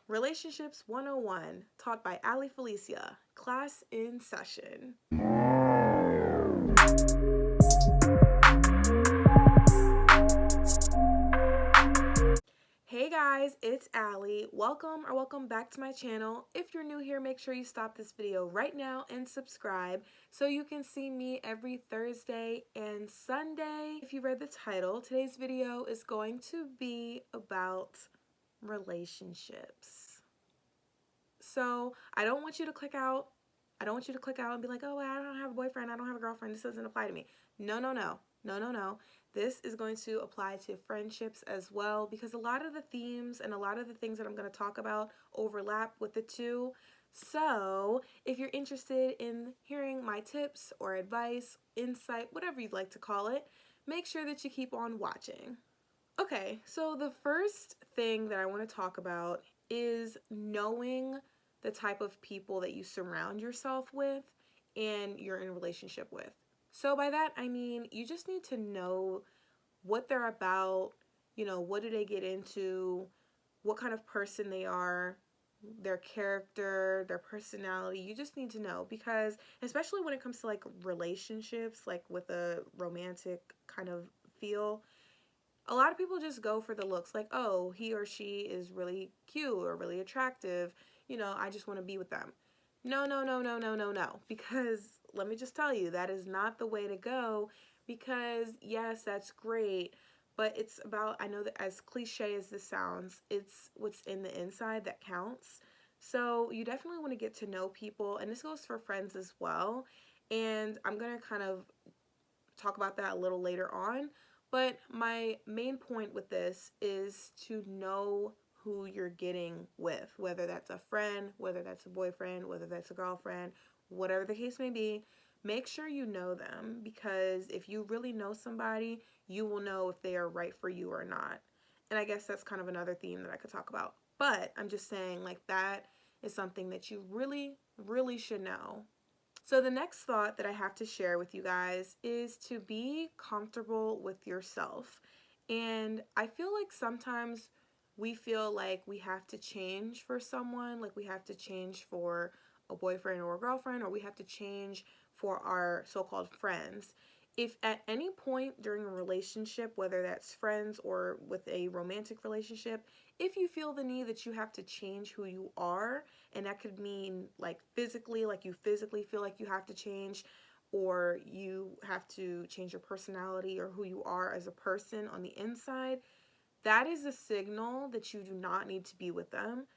Relationships 101, taught by Ali Felicia. Class in session. Hey guys, it's Ali. Welcome back to my channel. If you're new here, make sure you stop this video right now and subscribe so you can see me every Thursday and Sunday. If you read the title, today's video is going to be about relationships. So I don't want you to click out. I don't want you to click out and be like, oh, I don't have a boyfriend, I don't have a girlfriend, this doesn't apply to me. No. This is going to apply to friendships as well, because a lot of the themes and a lot of the things that I'm going to talk about overlap with the two. So if you're interested in hearing my tips or advice, insight, whatever you'd like to call it, make sure that you keep on watching. Okay, so the first thing that I want to talk about is knowing the type of people that you surround yourself with and you're in a relationship with. So by that, I mean, you just need to know what they're about, what do they get into, what kind of person they are, their character, their personality. You just need to know, because especially when it comes to like relationships, like with a romantic kind of feel, a lot of people just go for the looks, like, oh, he or she is really cute or really attractive, I just want to be with them. No, because let me just tell you, that is not the way to go, because yes, that's great, but it's about, I know that as cliche as this sounds, it's what's in the inside that counts. So you definitely want to get to know people, and this goes for friends as well, and I'm going to kind of talk about that a little later on. But my main point with this is to know who you're getting with, whether that's a friend, whether that's a boyfriend, whether that's a girlfriend, whatever the case may be. Make sure you know them, because if you really know somebody, you will know if they are right for you or not. And I guess that's kind of another theme that I could talk about. But I'm just saying, like, that is something that you really should know. So the next thought that I have to share with you guys is to be comfortable with yourself. And I feel like sometimes we feel like we have to change for someone, like we have to change for a boyfriend or a girlfriend, or we have to change for our so-called friends. If at any point during a relationship, whether that's friends or with a romantic relationship, if you feel the need that you have to change who you are, and that could mean like physically, like you physically feel like you have to change, or you have to change your personality or who you are as a person on the inside, that is a signal that you do not need to be with them,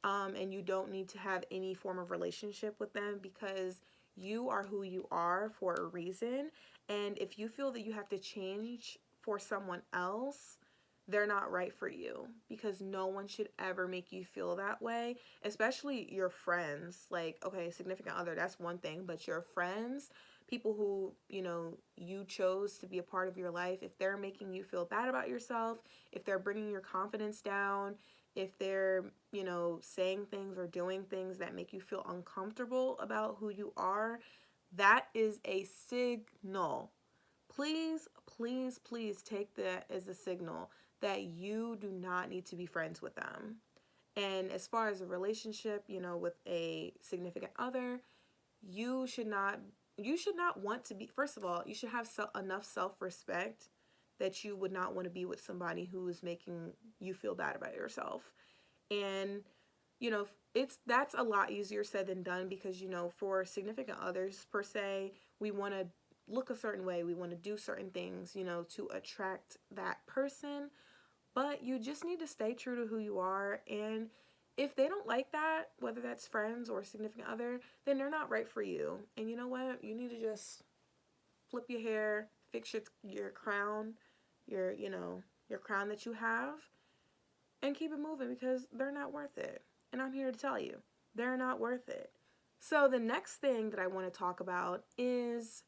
and you don't need to have any form of relationship with them, because you are who you are for a reason. And if you feel that you have to change for someone else, they're not right for you, because no one should ever make you feel that way, especially your friends. Like, okay, significant other, that's one thing, but your friends, people who, you chose to be a part of your life, if they're making you feel bad about yourself, if they're bringing your confidence down, if they're, saying things or doing things that make you feel uncomfortable about who you are, that is a signal. Please take that as a signal that you do not need to be friends with them. And as far as a relationship, with a significant other, you should not want to be, first of all, you should have enough self-respect that you would not want to be with somebody who is making you feel bad about yourself. And that's a lot easier said than done, because for significant others per se, we want to look a certain way, we want to do certain things, to attract that person. But you just need to stay true to who you are, and if they don't like that, whether that's friends or significant other, then they're not right for you. And you know what? You need to just flip your hair, fix your crown, your crown that you have, and keep it moving, because they're not worth it. And I'm here to tell you, they're not worth it. So the next thing that I want to talk about is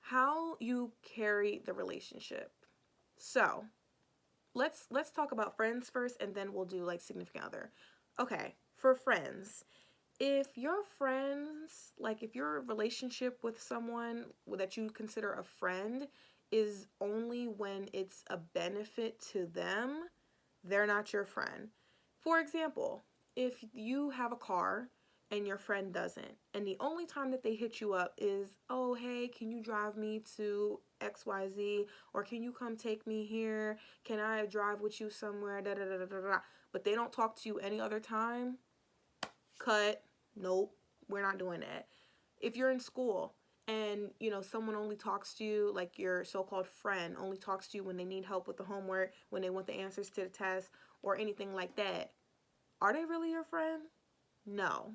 how you carry the relationship. So let's talk about friends first, and then we'll do like significant other. Okay, for friends, if your friends, like if your relationship with someone that you consider a friend is only when it's a benefit to them, they're not your friend. For example, if you have a car and your friend doesn't, and the only time that they hit you up is, oh, hey, can you drive me to XYZ, or can you come take me here, can I drive with you somewhere, da da da da da da, but they don't talk to you any other time, cut. Nope, we're not doing that. If you're in school and someone only talks to you, like your so-called friend only talks to you when they need help with the homework, when they want the answers to the test, or anything like that, are they really your friend? No.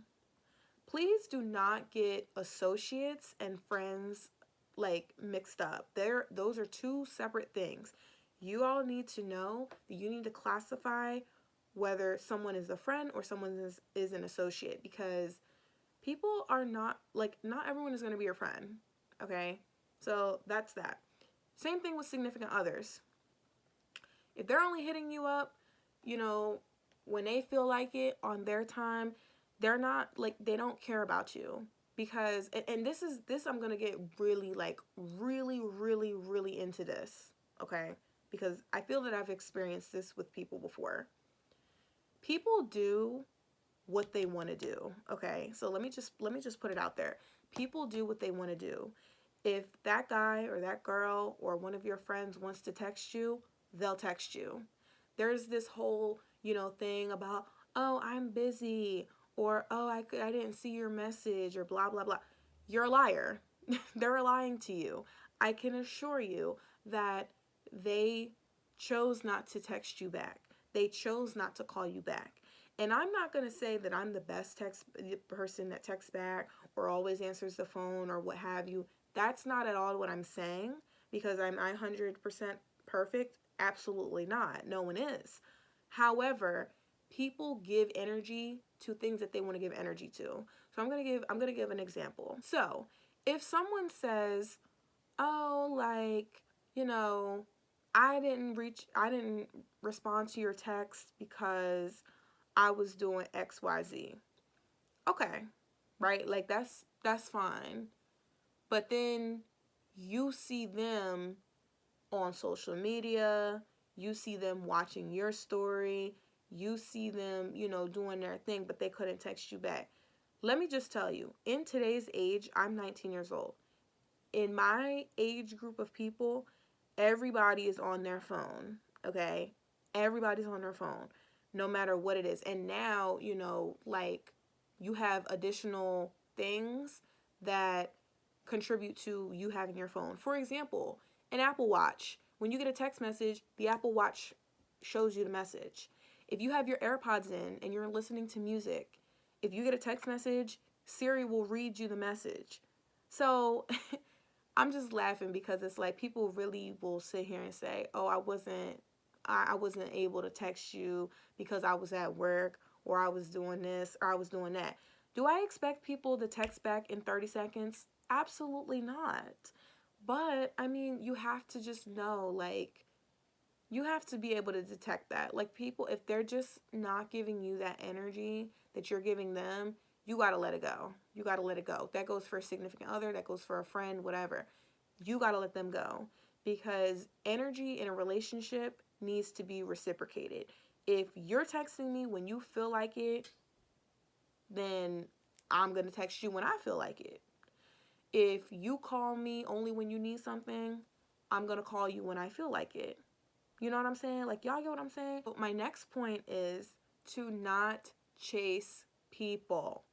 Please do not get associates and friends like mixed up. Those are two separate things. You all need to know that you need to classify whether someone is a friend or someone is an associate, because people are not, like, not everyone is going to be your friend, okay? So that's that. Same thing with significant others. If they're only hitting you up, when they feel like it on their time, they're not, like, they don't care about you. Because, and this I'm going to get really, like, really, really, really into this, okay? Because I feel that I've experienced this with people before. People do what they want to do, okay? So let me just put it out there. People do what they want to do. If that guy or that girl or one of your friends wants to text you, they'll text you. There's this whole, thing about, oh, I'm busy, or oh, I didn't see your message, or blah blah blah. You're a liar. They're lying to you. I can assure you that they chose not to text you back. They chose not to call you back. And I'm not going to say that I'm the best person that texts back or always answers the phone or what have you. That's not at all what I'm saying, because I'm 100% perfect. Absolutely not. No one is. However, people give energy to things that they want to give energy to. So I'm going to give an example. So, if someone says, "Oh, like, I didn't respond to your text because I was doing XYZ." Okay, right? Like, that's fine. But then you see them on social media, you see them watching your story, you see them, doing their thing, but they couldn't text you back. Let me just tell you, in today's age, I'm 19 years old. In my age group of people, everybody is on their phone, okay? Everybody's on their phone, no matter what it is. And now, like, you have additional things that contribute to you having your phone. For example, an Apple Watch. When you get a text message, the Apple Watch shows you the message. If you have your AirPods in and you're listening to music, if you get a text message, Siri will read you the message. So I'm just laughing because it's like people really will sit here and say, oh, I wasn't able to text you because I was at work, or I was doing this, or I was doing that. Do I expect people to text back in 30 seconds? Absolutely not. But, I mean, you have to just know, like, you have to be able to detect that. Like, people, if they're just not giving you that energy that you're giving them, you got to let it go. You got to let it go. That goes for a significant other, that goes for a friend, whatever. You got to let them go, because energy in a relationship needs to be reciprocated. If you're texting me when you feel like it, then I'm going to text you when I feel like it. If you call me only when you need something, I'm going to call you when I feel like it. You know what I'm saying? Like, y'all get what I'm saying? But my next point is to not chase people.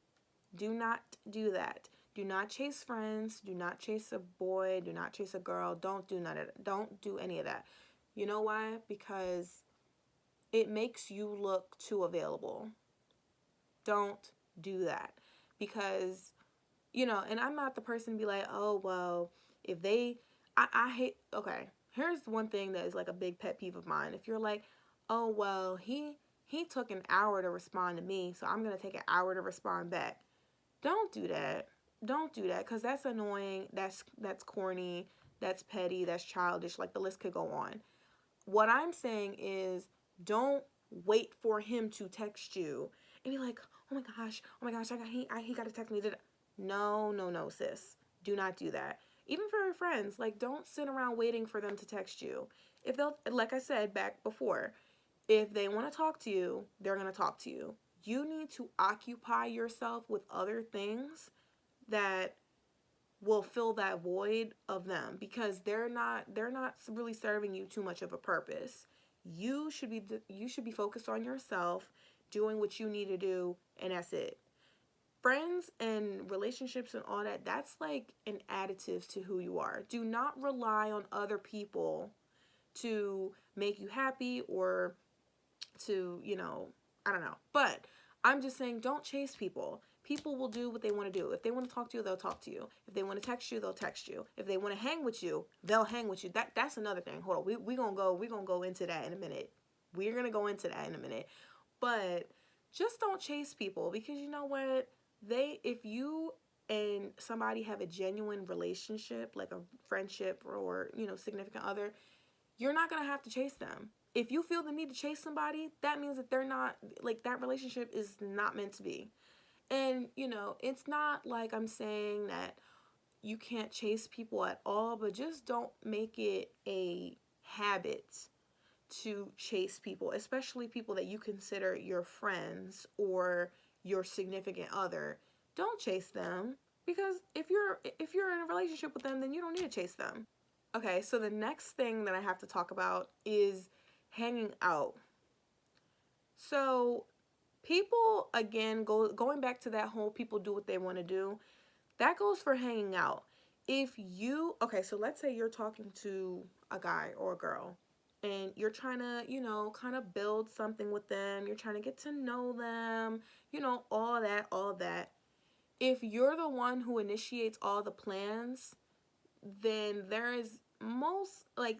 Do not do that. Do not chase friends. Do not chase a boy. Do not chase a girl. Don't do none of that. Don't do any of that. You know why? Because it makes you look too available. Don't do that. Because, and I'm not the person to be like, oh, well, if they, I hate, okay, here's one thing that is like a big pet peeve of mine. If you're like, oh, well, he took an hour to respond to me, so I'm going to take an hour to respond back. Don't do that. Don't do that, because that's annoying. That's corny. That's petty. That's childish. Like, the list could go on. What I'm saying is, don't wait for him to text you and be like, oh my gosh, he got to text me. No, sis. Do not do that. Even for your friends, like, don't sit around waiting for them to text you. If they'll, like I said back before, if they want to talk to you, they're going to talk to you. you need to occupy yourself with other things that will fill that void of them, because they're not really serving you too much of a purpose. You should be focused on yourself, doing what you need to do, and that's it. Friends and relationships and all that, that's like an additive to who you are. Do not rely on other people to make you happy, or to, I don't know. But I'm just saying, don't chase people. People will do what they want to do. If they want to talk to you, they'll talk to you. If they want to text you, they'll text you. If they want to hang with you, they'll hang with you. That's another thing. Hold on. We're gonna go into that in a minute. We're gonna go into that in a minute. But just don't chase people, because you know what? If you and somebody have a genuine relationship, like a friendship or, significant other, you're not going to have to chase them. If you feel the need to chase somebody, that means that they're not, like, that relationship is not meant to be. And, it's not like I'm saying that you can't chase people at all, but just don't make it a habit to chase people, especially people that you consider your friends or your significant other. Don't chase them, because if you're in a relationship with them, then you don't need to chase them. Okay, so the next thing that I have to talk about is hanging out. So people, again, going back to that whole people do what they want to do, that goes for hanging out. Okay, so let's say you're talking to a guy or a girl, and you're trying to, kind of build something with them. You're trying to get to know them, all that. If you're the one who initiates all the plans, then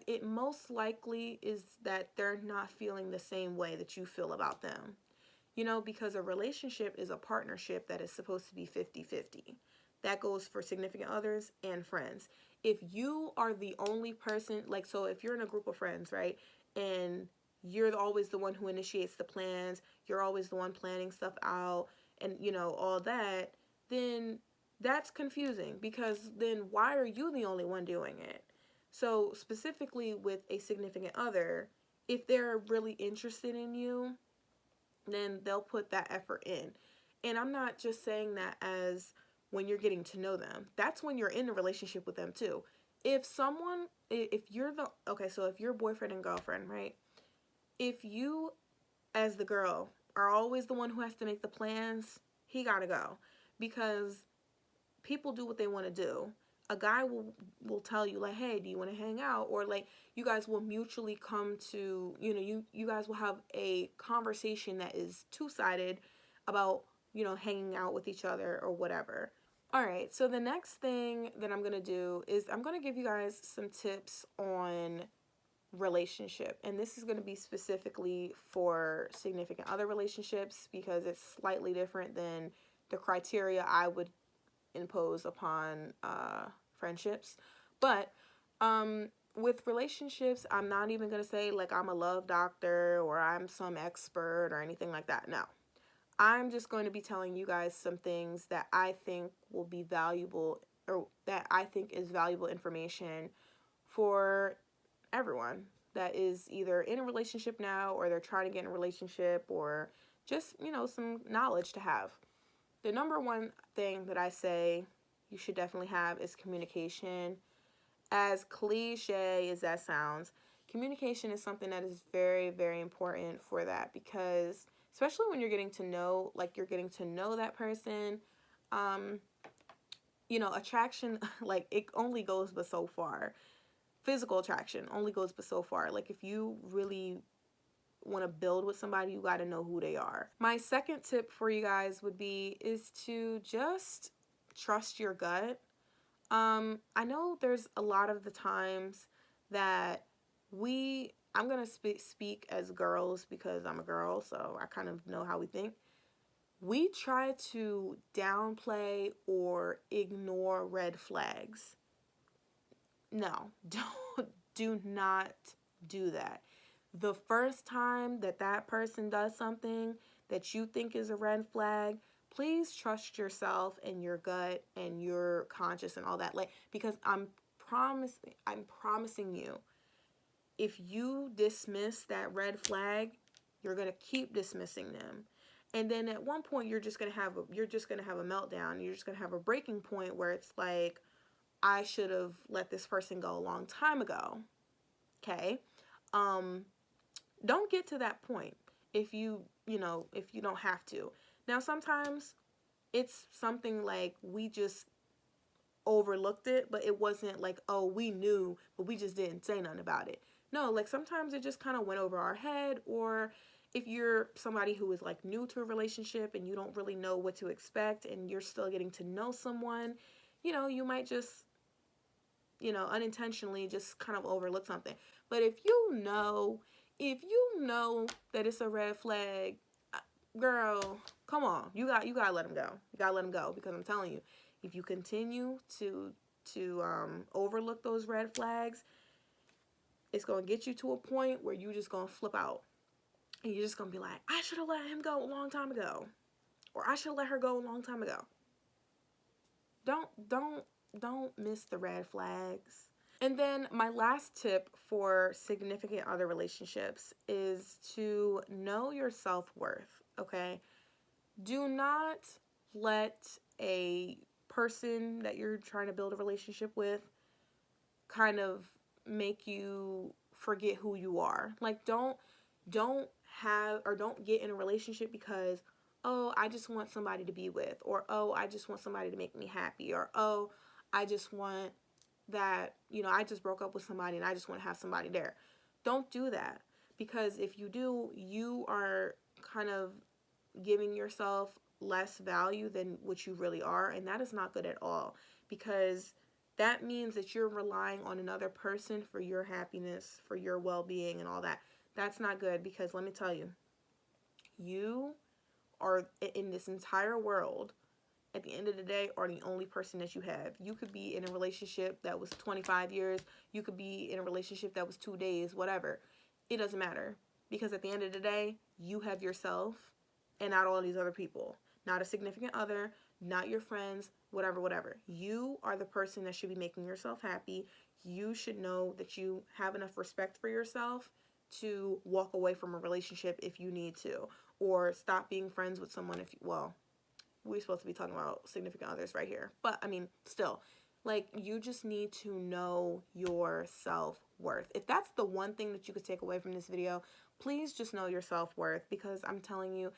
it most likely is that they're not feeling the same way that you feel about them. Because a relationship is a partnership that is supposed to be 50-50. That goes for significant others and friends. If you are the only person, like, so if you're in a group of friends, right, and you're always the one who initiates the plans, you're always the one planning stuff out, and, all that, then that's confusing, because then why are you the only one doing it? So specifically with a significant other, if they're really interested in you, then they'll put that effort in. And I'm not just saying that as when you're getting to know them. That's when you're in a relationship with them too. If you're boyfriend and girlfriend, right? If you, as the girl, are always the one who has to make the plans, he gotta go. Because people do what they want to do. A guy will tell you, like, hey, do you want to hang out? Or, like, you guys will mutually come to, you guys will have a conversation that is two-sided about, hanging out with each other or whatever. All right, so the next thing that I'm going to do is I'm going to give you guys some tips on relationship. And this is going to be specifically for significant other relationships, because it's slightly different than the criteria I would impose upon friendships. But with relationships, I'm not even going to say, like, I'm a love doctor or I'm some expert or anything like that. No. I'm just going to be telling you guys some things that I think will be valuable, or that I think is valuable information for everyone that is either in a relationship now, or they're trying to get in a relationship, or just, some knowledge to have. The number one thing that I say you should definitely have is communication. As cliche as that sounds, communication is something that is very, very important for that, because especially when you're getting to know that person, attraction, like, it only goes but so far. Physical attraction only goes but so far. Like, if you really want to build with somebody, you got to know who they are. My second tip for you guys is to just trust your gut. I know there's a lot of the times that I'm going to speak as girls, because I'm a girl, so I kind of know how we think. We try to downplay or ignore red flags. No, do not do that. The first time that person does something that you think is a red flag, please trust yourself and your gut and your conscience and all that. Like, because I'm promising you, if you dismiss that red flag, you're going to keep dismissing them. And then at one point you're just gonna have a meltdown. You're just gonna have a breaking point where it's like, I should have let this person go a long time ago. Okay? Don't get to that point if you don't have to. Now sometimes it's something like we just overlooked it, but it wasn't like, oh, we knew, but we just didn't say nothing about it. No, like sometimes it just kind of went over our head. Or if you're somebody who is like new to a relationship and you don't really know what to expect and you're still getting to know someone, you might just, unintentionally just kind of overlook something. But if you know that it's a red flag, girl, come on, you got to let them go. You got to let them go, because I'm telling you, if you continue to overlook those red flags, it's going to get you to a point where you're just going to flip out. And you're just going to be like, I should have let him go a long time ago. Or I should have let her go a long time ago. Don't miss the red flags. And then my last tip for significant other relationships is to know your self-worth, okay? Do not let a person that you're trying to build a relationship with kind of make you forget who you are. Like, don't get in a relationship because, oh, I just want somebody to be with, or oh, I just want somebody to make me happy, or oh, I just want that, I just broke up with somebody and I just want to have somebody there. Don't do that, because if you do, you are kind of giving yourself less value than what you really are, and that is not good at all, because that means that you're relying on another person for your happiness, for your well-being and all that. That's not good, because let me tell you, you are, in this entire world, at the end of the day, are the only person that you have. You could be in a relationship that was 25 years. You could be in a relationship that was 2 days, whatever. It doesn't matter, because at the end of the day, you have yourself and not all these other people. Not a significant other, not your friends, whatever. You are the person that should be making yourself happy. You should know that you have enough respect for yourself to walk away from a relationship if you need to, or stop being friends with someone if you, well, we're supposed to be talking about significant others right here. But, I mean, still, like, you just need to know your self-worth. If that's the one thing that you could take away from this video, please just know your self-worth, because I'm telling you,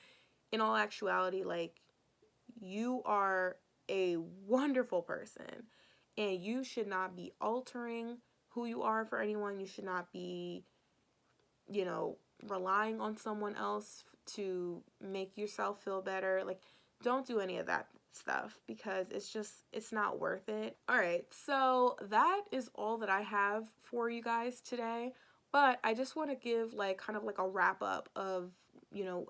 in all actuality, like, you are a wonderful person, and you should not be altering who you are for anyone. You should not be, relying on someone else to make yourself feel better. Like, don't do any of that stuff, because it's not worth it. All right, so that is all that I have for you guys today. But I just want to give kind of a wrap up of,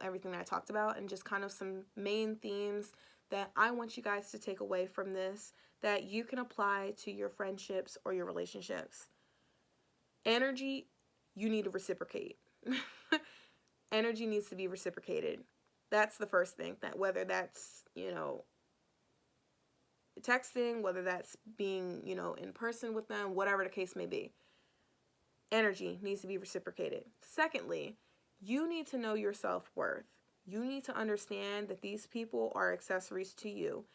everything that I talked about, and just kind of some main themes that I want you guys to take away from this that you can apply to your friendships or your relationships. Energy, you need to reciprocate. Energy needs to be reciprocated. That's the first thing. That whether that's, texting, whether that's being, in person with them, whatever the case may be. Energy needs to be reciprocated. Secondly, you need to know your self-worth. You need to understand that these people are accessories to you.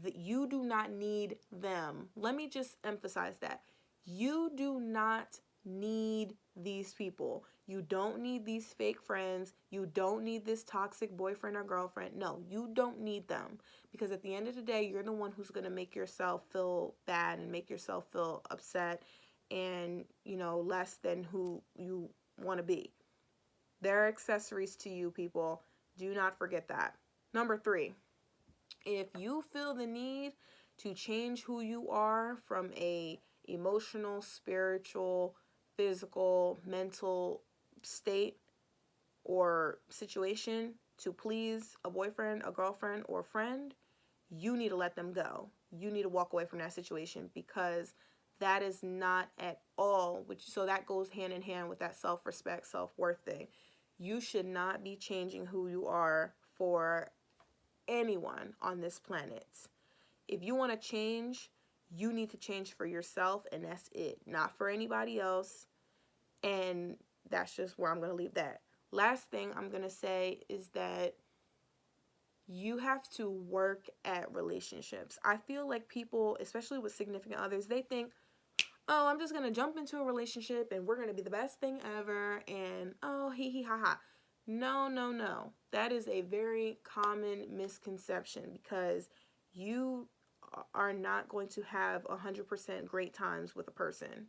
That you do not need them. Let me just emphasize that. You do not need these people. You don't need these fake friends. You don't need this toxic boyfriend or girlfriend. No, you don't need them, because at the end of the day, you're the one who's going to make yourself feel bad and make yourself feel upset and, less than who you want to be. They're accessories to you, people. Do not forget that. Number 3, if you feel the need to change who you are from a emotional, spiritual, physical, mental state or situation to please a boyfriend, a girlfriend, or a friend, you need to let them go. You need to walk away from that situation, because that is not at all, so that goes hand in hand with that self-respect, self-worth thing. You should not be changing who you are for anyone on this planet. If you want to change, you need to change for yourself, and that's it. Not for anybody else. And that's just where I'm going to leave that. Last thing I'm going to say is that You have to work at relationships. I feel like people, especially with significant others, they think, oh, I'm just going to jump into a relationship and we're going to be the best thing ever. And oh, hee hee ha ha. No, no, no. That is a very common misconception, because you are not going to have 100% great times with a person,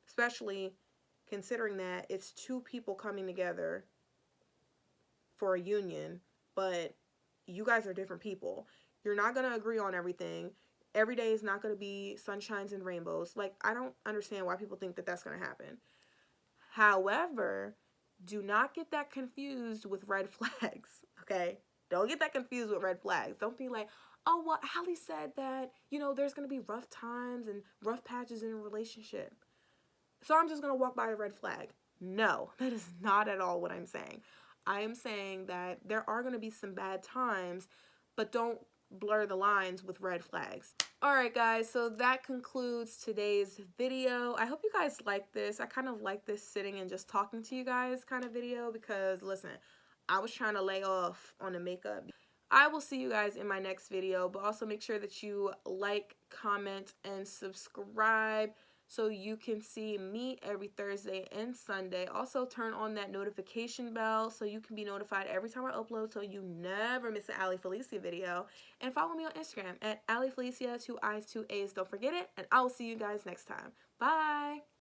especially considering that it's two people coming together for a union, but you guys are different people. You're not going to agree on everything. Every day is not going to be sunshines and rainbows. Like, I don't understand why people think that that's going to happen. However, do not get that confused with red flags, okay? Don't get that confused with red flags. Don't be like, oh, well, Allie said that, there's going to be rough times and rough patches in a relationship, so I'm just going to walk by a red flag. No, that is not at all what I'm saying. I am saying that there are going to be some bad times, but don't blur the lines with red flags. Alright guys, so that concludes today's video. I hope you guys like this. I kind of like this sitting and just talking to you guys kind of video, because listen, I was trying to lay off on the makeup. I will see you guys in my next video, but also make sure that you like, comment, and subscribe so you can see me every Thursday and Sunday. Also, turn on that notification bell so you can be notified every time I upload, so you never miss an Ali Felicia video. And follow me on Instagram at Ali Felicia, 2 I's, 2 A's. Don't forget it, and I will see you guys next time. Bye!